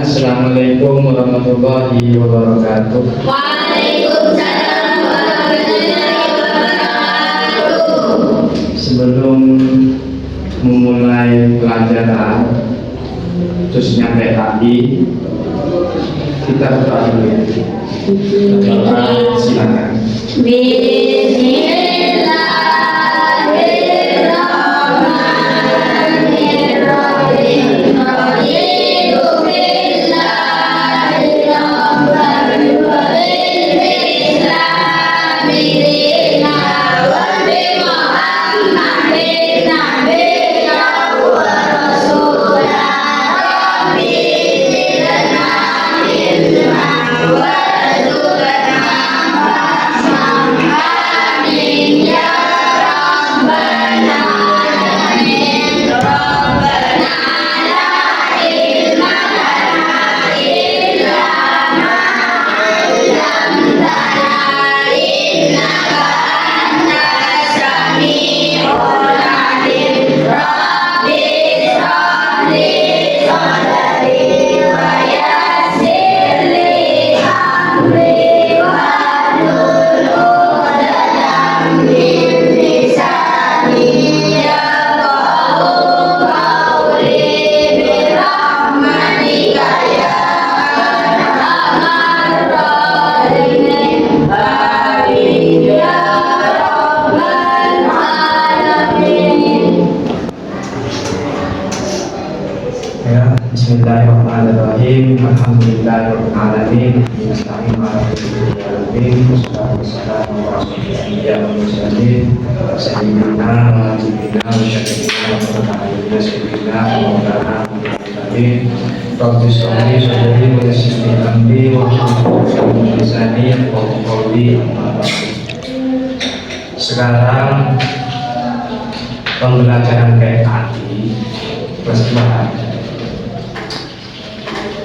Assalamualaikum warahmatullahi wabarakatuh. Waalaikumsalam warahmatullahi wabarakatuh. Sebelum memulai pelajaran khususnya PKI, kita berdoa dulu ya. Silakan. Bismillahirrahmanirrahim. Alhamdulillahirrahmanirrahim. Bismillahirrahmanirrahim. Wassalamualaikum warahmatullahi wabarakatuh. Sayyidina wa nabiyina wa syafi'ina wa murtahina sayyidina wa maulana Muhammadin. Rabbi sholli sholli wa yassirli amri wa hlul lisani wa qawli. Sekarang pembelajaran PKI bersama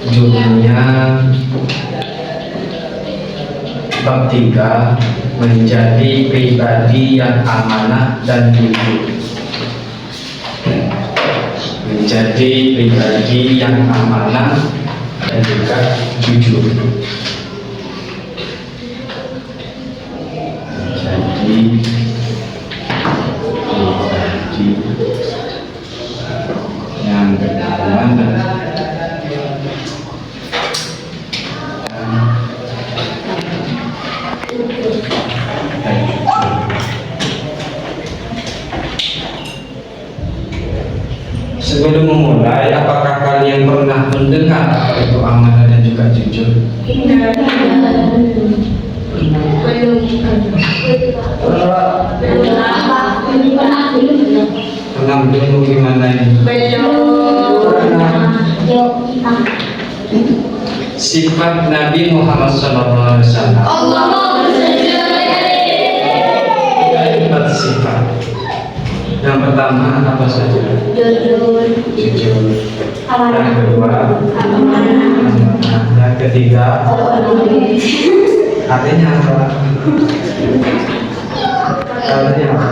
judulnya bab 3, menjadi pribadi yang amanah dan jujur. Menjadi pribadi yang amanah dan juga jujur. Jadi pribadi yang amanah. Sebelum memulai, apakah kalian pernah mendengar apa itu amanah dan juga jujur? Pernah belum gimana ini? Sifat Nabi Muhammad SAW. Ada 4 sifat. Yang pertama apa saja? Jujur. Yang kedua amanah. Yang ketiga artinya apa? Artinya apa?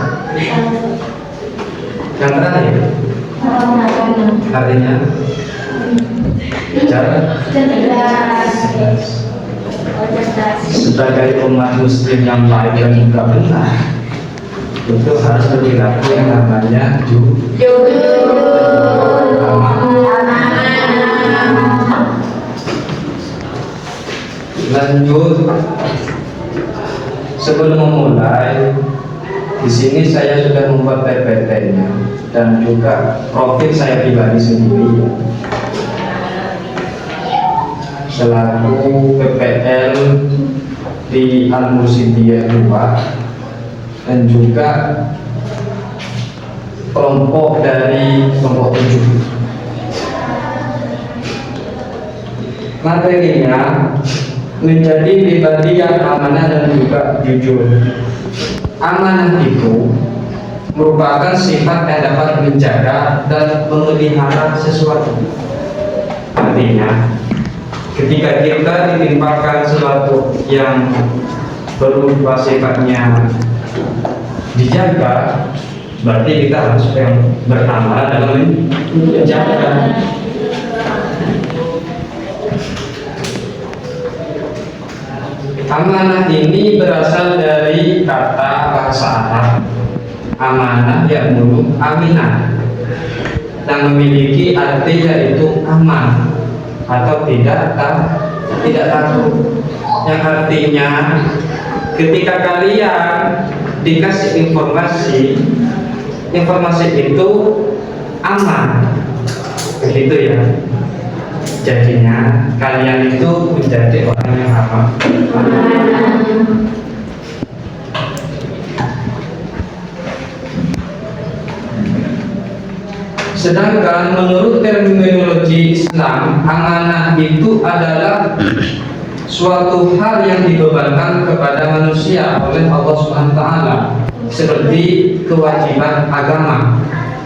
Yang terakhir artinya cerdas. Sebagai umat muslim yang baik dan juga benar, itu harus berperilaku yang namanya jujur. Lanjut, sebelum memulai, di sini saya sudah membuat PPT-nya dan juga profil saya pribadi sendiri selaku PPL di Al-Mursidiyah 2 dan juga kelompok dari kelompok 7. Materinya menjadi pribadi yang amanah dan juga jujur. Amanah itu merupakan sifat yang dapat menjaga dan memelihara sesuatu. Artinya, ketika kita ditimpakan sesuatu yang berupa sifatnya dijaga, berarti kita harus yang beramal dalam menjaga. Amanah ini berasal dari kata bahasa Arab amanah yang mulu aminah, yang memiliki arti yaitu aman atau tidak takut, yang artinya ketika kalian dikasih informasi itu aman, begitu ya. Jadinya kalian itu menjadi orang yang aman. Sedangkan menurut terminologi Islam, amanah itu adalah suatu hal yang dibebankan kepada manusia oleh Allah SWT, seperti kewajiban agama,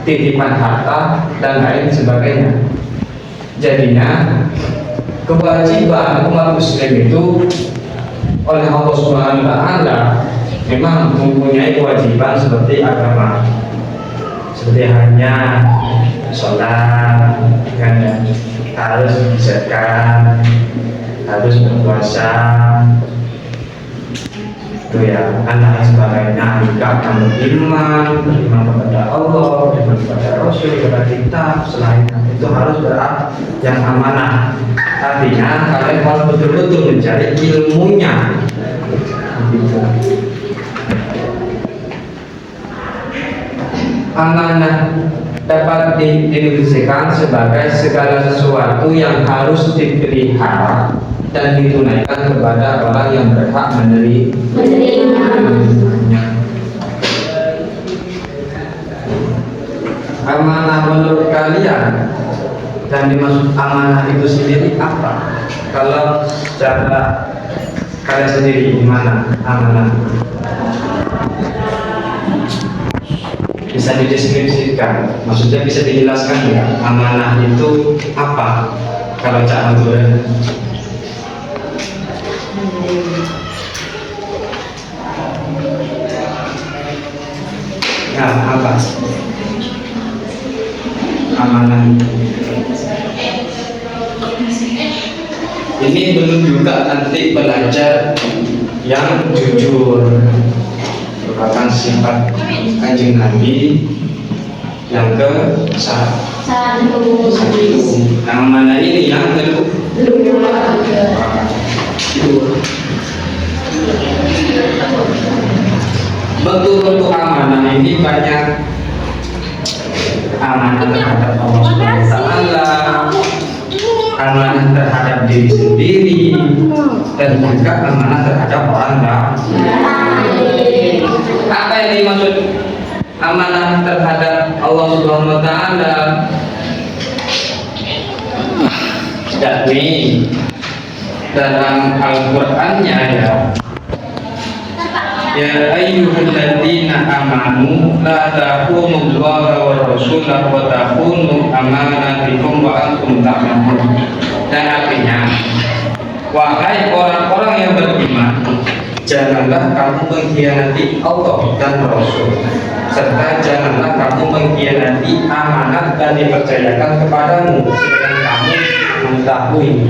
titipan harta, dan lain sebagainya. Jadinya kewajiban umat muslim itu oleh Allah SWT memang mempunyai kewajiban seperti agama, seperti hanya sholat, harus zakat, harus berpuasa, itu ya, dan lain sebagainya. Juga kamu beriman kepada Allah, beriman kepada Rasul, kepada kitab, selain itu harus berat yang amanah. Artinya kalian harus betul-betul mencari ilmunya. Gitu. Amanah dapat didefinisikan sebagai segala sesuatu yang harus dipelihara dan ditunaikan kepada orang yang berhak menerimanya. Amanah menurut kalian dan dimaksud amanah itu sendiri apa? Kalau secara kalian sendiri gimana amanah? Bisa dideskripsikan, maksudnya bisa dijelaskan ya, amanah itu apa? Kalau Cak Abdul. Nah, apa amanah? Ini belum juga nanti belajar yang jujur, merupakan sifat Kanjeng Nabi yang ke satu. Yang mana ini yang kedua? Bentuk-bentuk amanah ini banyak. Amanah terhadap Allah SWT, amanah terhadap diri sendiri, dan juga amanah terhadap orang lain. Apa yang dimaksud amanah terhadap Allah SWT? Yakni dalam Al-Qur'annya ya ayyuhalladzina amanu la takhunu-Allaha wa rasulahu wa takhunu amanatikum wa antum ta'lamun. Dan artinya, wahai orang-orang yang beriman, janganlah kamu mengkhianati Allah dan Rasul, serta janganlah kamu mengkhianati amanat dan dipercayakan kepadamu sedangkan kamu mengetahui.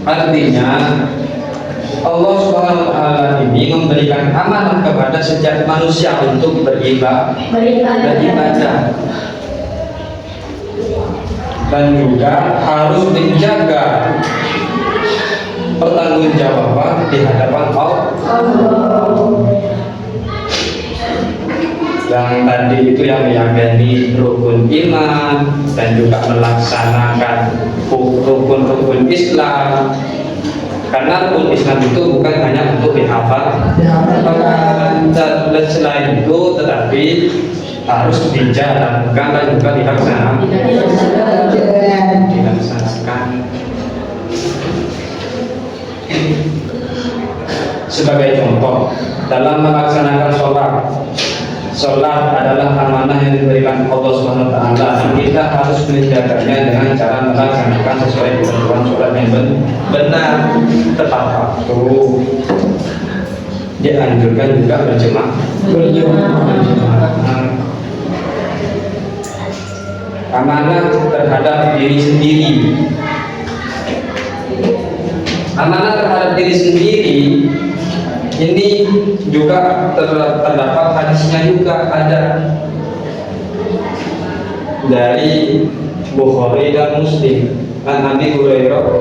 Artinya Allah SWT ini memberikan amanah kepada setiap manusia untuk beribadah dan juga harus menjaga pertanggungjawaban di hadapan Allah. Yang tadi itu yang meyakini rukun iman dan juga melaksanakan rukun-rukun Islam. Karena rukun Islam itu bukan hanya untuk dihafal, dan selain itu tetapi harus dijalankan dan juga dilaksanakan. Sebagai contoh, dalam melaksanakan sholat adalah amanah yang diberikan Allah SWT, dan kita harus menjaganya dengan cara melaksanakan sesuai ketentuan sholat yang benar, tepat waktu. Dianjurkan juga berjemaah. Amanah terhadap diri sendiri. Amanah terhadap diri sendiri ini juga terdapat hadisnya juga ada dari Bukhari dan Muslim. An Abi Hurairah,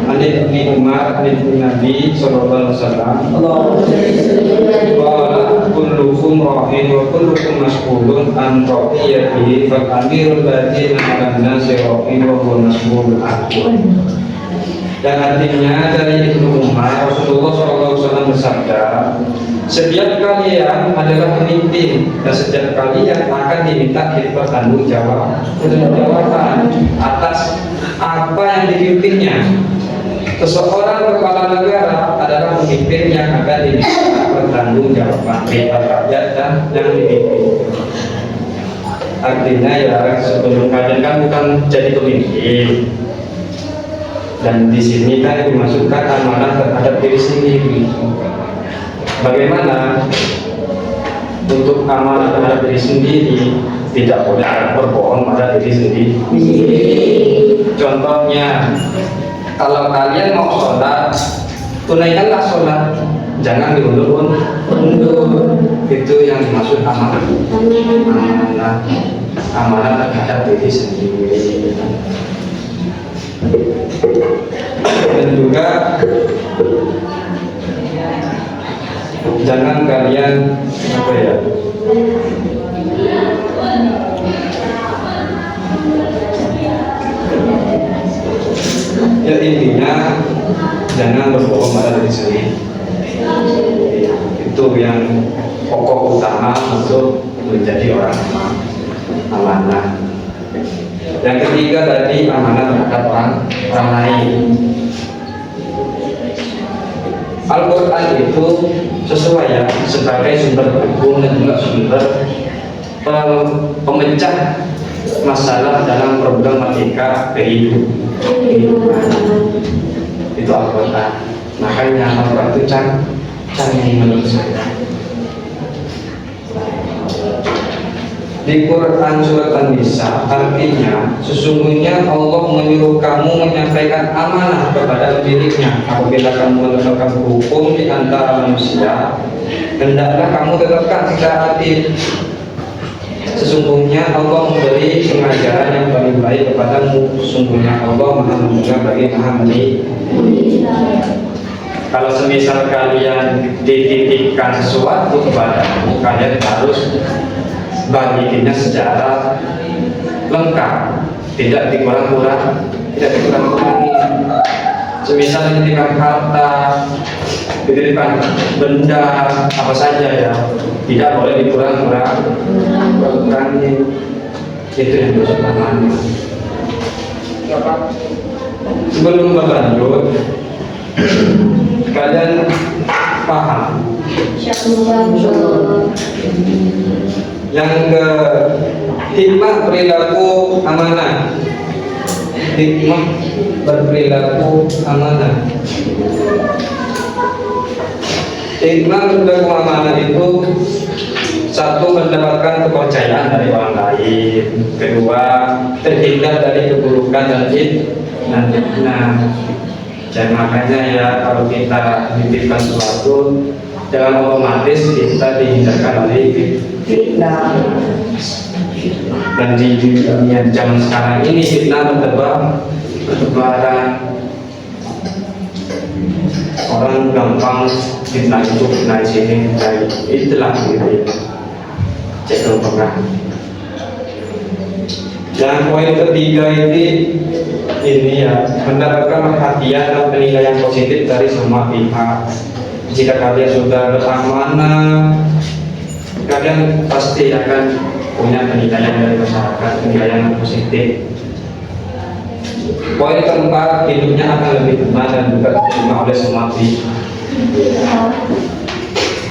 an Ibnu Umar, an Nabi sallallahu alaihi wasallam, qala kullukum ra'in wa kullukum mas'ulun an ra'iyatihi fal amirul ladzi 'alan nasi ra'in wa huwa mas'ulun anhu. Dan artinya dari Ibnu Umar, Rasulullah SAW bersabda, setiap kalian adalah pemimpin dan setiap kalian akan diminta bertanggung-jawaban atas apa yang dipimpinnya. Seseorang kepala negara adalah pemimpin yang akan diminta bertanggung-jawaban atas rakyat dan yang dipimpin. Artinya ya, sebelum kalian kan bukan jadi pemimpin. Dan di sini kan dimasukkan amanah terhadap diri sendiri. Bagaimana untuk amanah terhadap diri sendiri? Tidak boleh berbohong pada diri sendiri. Contohnya, kalau kalian mau sholat, tunaikanlah sholat, jangan diundur-undur. Itu yang dimaksud amanah. Amanah terhadap diri sendiri. Dan juga jangan kalian ya intinya jangan berbohong pada diri sendiri. Itu yang pokok utama untuk menjadi orang amanah. Yang ketiga tadi amanah terhadap orang lain. Al-Quran itu sesuai ya, sebagai sumber hukum dan juga sumber pemecah masalah dalam problematika kehidupan. Itu Al-Quran. Makanya Al-Quran itu canggih menurut saya. Di Quran surat An-Nisa artinya sesungguhnya Allah menyuruh kamu menyampaikan amanah kepada dirinya. Apabila kamu menetapkan hukum di antara manusia, hendaklah kamu tetapkan secara adil. Sesungguhnya Allah memberi pengajaran yang paling baik kepadamu. Sesungguhnya Allah Maha Mendengar bagi Maha Melihat. Kalau semisal kalian dititipkan sesuatu kepadamu, kalian harus baginya secara lengkap, tidak dikurang-kurangi. Semisal dititipkan harta, dititipkan benda apa saja ya, tidak boleh dikurang-kurangi. Itu yang harus dilakukan. Sebelum berlanjut, kalian paham yang ke hikmah perilaku amanah. Hikmah berperilaku amanah. Hikmah perilaku amanah itu satu, mendapatkan kepercayaan dari orang lain. Kedua, terhindar dari keburukan dan fitnah. Dan makanya ya, kalau kita dititipkan sesuatu, jangan otomatis kita dihindarkan dari fitnah. Dan di dunia zaman sekarang ini fitnah bertebaran. Orang gampang fitnah itu, fitnah sini, dari itulah gitu. Cek pernah. Dan poin ketiga ini ya, mendapatkan perhatian dan penilaian positif dari semua pihak. Jika kalian sudah beramanah, kalian pasti akan punya penilaian dari masyarakat, penilaian yang positif. Poin keempat, hidupnya akan lebih tenang dan juga diterima oleh semua pihak.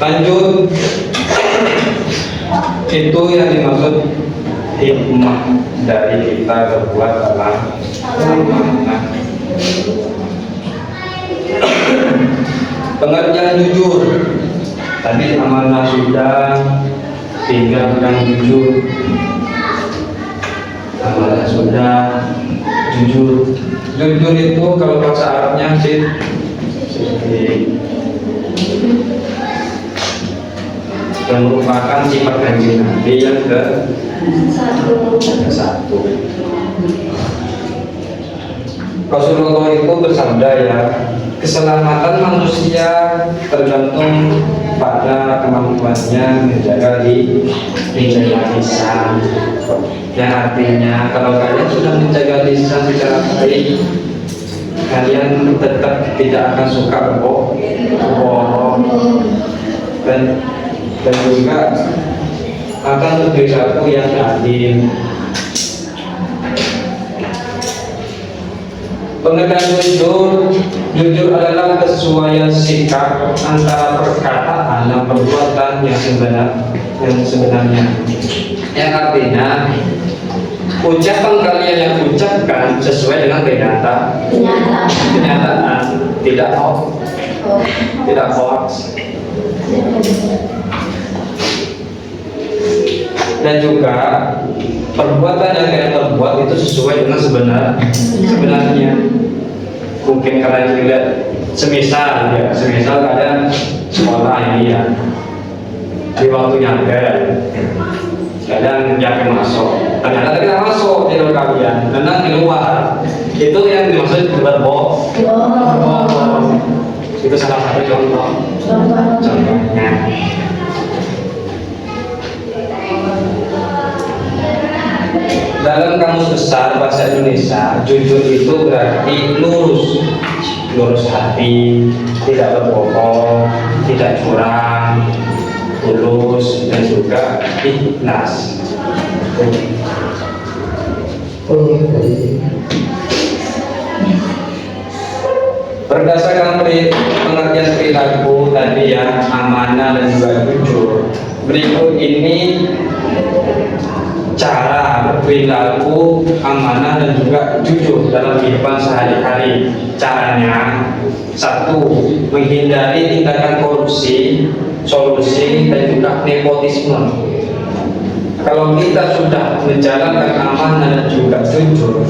Lanjut, itu yang dimaksud hikmah dari kita berbuat amanah. Pengertian jujur. Tadi amanah sudah, tinggal yang jujur. Amanah sudah, jujur. Jujur itu kalau bahasa Arabnya sidq. Dan merupakan sifat kanjeng Nabi yang ke-1. Rasulullah itu bersabda ya, keselamatan manusia tergantung pada kemampuannya menjaga lisan. Yang artinya kalau kalian sudah menjaga lisan secara baik, kalian tetap tidak akan suka berbohong dan juga akan berperilaku yang adil. Pengertian jujur adalah kesesuaian sikap antara perkataan dan perbuatan yang sebenarnya. Yang artinya ucapan kalian yang ucapkan sesuai dengan kenyataan, tidak hoax. Dan juga perbuatan yang kalian perbuat itu sesuai dengan sebenarnya. Mungkin kalian lihat semisal kalian sekolah ini ya di waktu yang kadang yakin masuk, ternyata tidak masuk di luar kalian, karena di luar itu yang dimaksud berbohong. Itu salah satu contohnya. Dalam kamus besar bahasa Indonesia, jujur itu berarti lurus hati, tidak berbohong, tidak curang, tulus, dan juga ikhlas. Berdasarkan pengertian perilaku tadi ya, amanah dan juga jujur, berikut ini cara berperilaku amanah dan juga jujur dalam kehidupan sehari-hari. Caranya, 1. Menghindari tindakan korupsi, solusi, dan juga nepotisme. Kalau kita sudah menjalankan amanah dan juga jujur,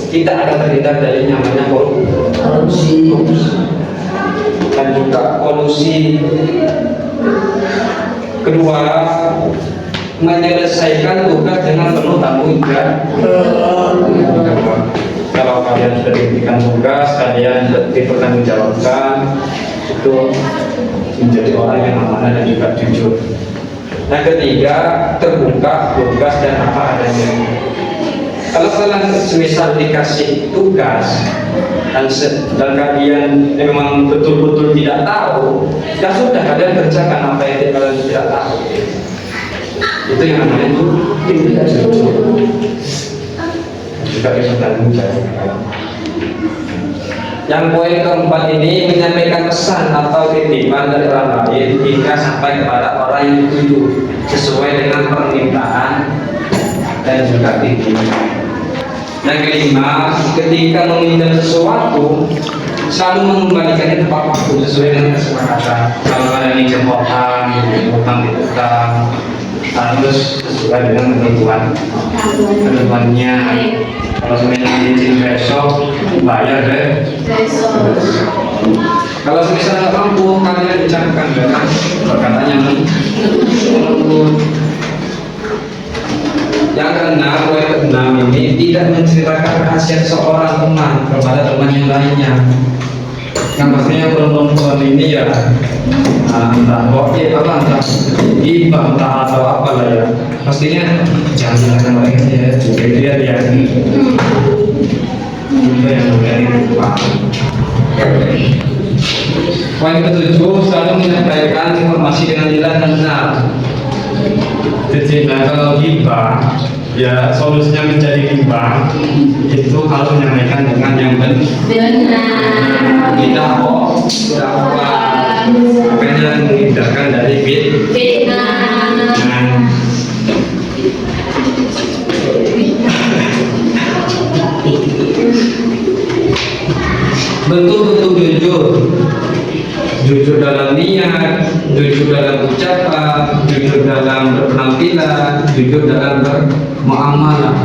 kita akan terhindar dari namanya korupsi dan juga kolusi. Kedua, menyelesaikan tugas dengan penuh tanggung jawab. Kalau kalian sudah diberikan tugas, kalian dipertanggungjawabkan, itu menjadi orang yang amanah dan juga jujur. Yang ketiga, terbuka, lugas, dan apa adanya. Kalau kalian semisal dikasih tugas dan kalian memang betul-betul tidak tahu, ya sudah kalian kerjakan apa yang kalian tidak tahu. Itu yang namanya itu tidak jujur. Juga bisa tanggung jawab. Yang poin keempat ini menyampaikan pesan atau titipan dari orang lain hingga sampai kepada orang yang dituju sesuai dengan permintaan dan juga titipan. Yang kelima, ketika meminta sesuatu selalu mengembalikannya tepat waktu sesuai dengan kesepakatan. Kalau ada yang jempotan, utang, harus sesuai dengan ketentuannya. Kalau semisal izin besok, bayar deh. Kalau semisal nggak mampu, kalian ucapkan dengan perkataan yang lembut. Yang keenam, poin keenam ini tidak menceritakan rahasia seorang teman kepada teman yang lainnya. Yang pastinya perempuan ini ya entah bokeh entah ibah entah atau apa lah ya, pastinya jangan akan mereka ya lihat ya itu yang dari lupa. Poin ketujuh, selalu menyampaikan informasi dengan jelas dan benar. Jadi kalau ibah ya solusinya menjadi ghibah itu harus menyampaikan dengan yang benar, tidak makanya menghindarkan dari fitnah. Betul-betul jujur dalam niat, jujur dalam ucapan, jujur dalam berpenampilan, jujur dalam bermuamalah.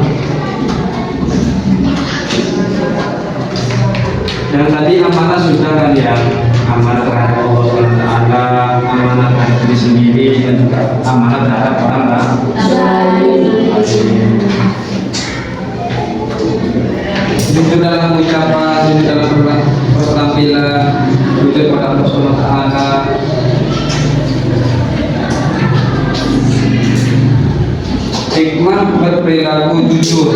Yang tadi amanah sudah kan ya, amanah terhadap Allah SWT, amanah terhadap diri sendiri, dan juga amanah terhadap orang lain. Jujur dalam ucapan, jujur dalam berpenampilan, jujur pada Allah SWT. Hikmah berperilaku jujur.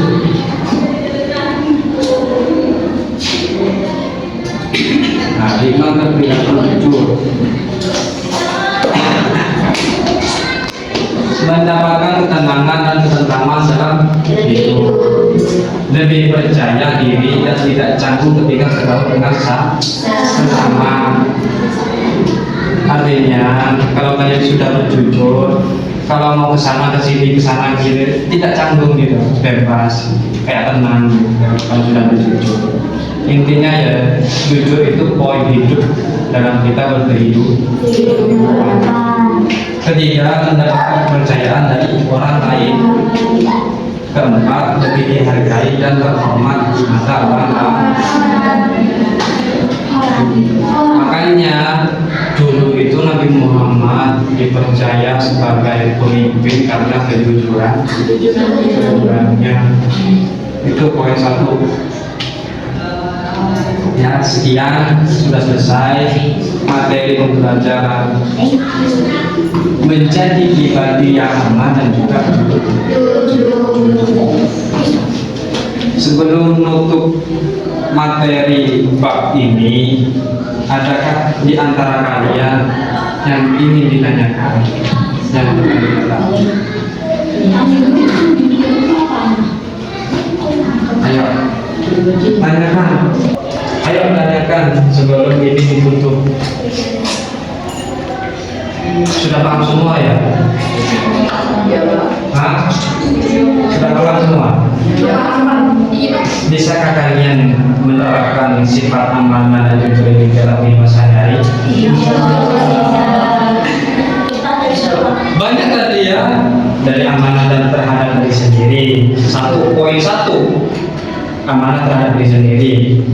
Nah, hikmah berperilaku jujur mendapatkan ketenangan dan ketentraman dalam hidup, lebih percaya diri dan tidak canggung ketika bergaul dengan sesama. Artinya, kalau kalian sudah berjujur, kalau mau kesana kesana kiri, tidak canggung gitu, bebas, kayak tenang gitu, kalau sudah berjujur. Intinya ya, jujur itu poin hidup dalam kita berkehidupan. Ketiga, mendapatkan kepercayaan dari orang lain. Keempat, lebih dihargai dan terhormat di mata orang lain. Makanya dulu itu Nabi Muhammad dipercaya sebagai pemimpin karena kejujurannya. Itu poin 1. Ya, sekian sudah selesai materi pembelajaran menjadi pribadi yang aman dan juga sebelum menutup materi bab ini, adakah di antara kalian yang ingin ditanyakan, yang ingin tahu? Ayo tanyakan, ayo tanyakan sebelum ini ditutup. Sudah paham semua ya? Hah? Sudah paham semua? Bisakah kalian menerapkan sifat amanah dan jujur ini dalam hidup sehari-hari? Banyak tadi ya, dari amanah dan terhadap diri sendiri. 1.1 amanah terhadap diri sendiri.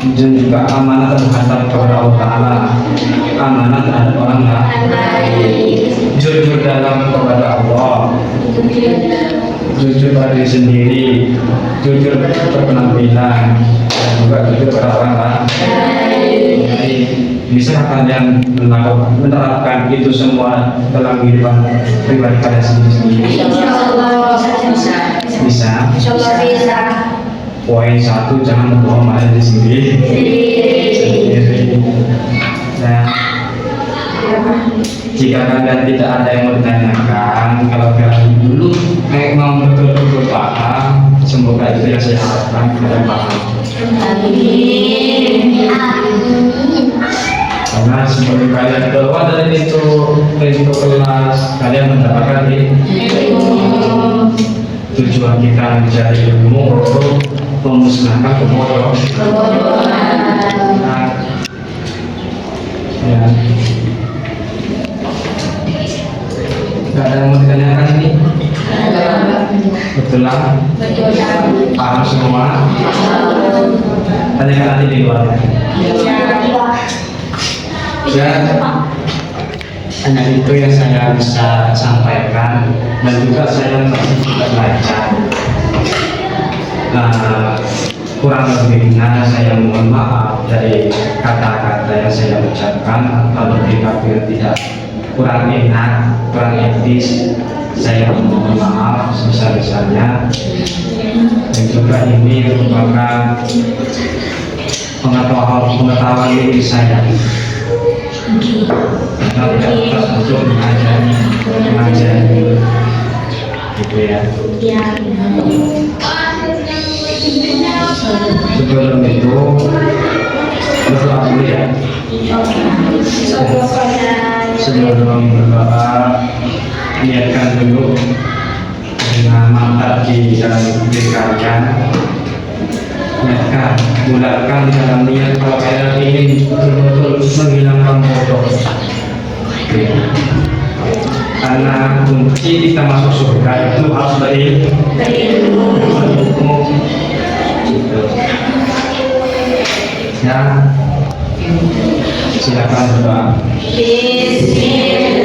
Dan juga amanah terhadap kepada Allah Ta'ala, amanah terhadap orang lain, jujur dalam kepada Allah, jujur pada diri sendiri, jujur berpenampilan, dan juga jujur pada orang lain. Bisa kalian menerapkan itu semua dalam kehidupan pribadi kalian sendiri? Bisa. Poin 1, jangan berbohong pada diri sendiri. Dan jika kalian tidak ada yang mau ditanyakan, kalau kalian dulu memang betul-betul paham, semoga itu yang saya harapkan kalian paham. Karena sebelum kalian keluar dari pintu kelas, kalian mendapatkan tujuan kita mencari ilmu untuk memusnahkan kebodohan. Ya. Gak ada yang mau ditanyakan ini? Betul lah? Paham semua? Tanyakan nanti di luar. Ya, hanya itu yang saya bisa sampaikan, dan juga saya masih juga belajar. Kurang lebihnya saya mohon maaf dari kata-kata yang saya ucapkan atau berpikir yang tidak kurang enak, kurang etis. Saya mohon maaf sebesar-besarnya, dan juga ini merupakan pengetahuan diri saya. Karena tidak pas untuk mengajari gitu ya. Sebelum itu berdoa dulu ya. Sebelum berdoa, niatkan dulu dengan mantap di dalam diri kalian. Niatkan, bulatkan di dalam niat kalau kalian ingin betul-betul menghilangkan bodoh. Karena kunci kita masuk surga itu harus berilmu. Ya, silakan berdoa. Bismillah.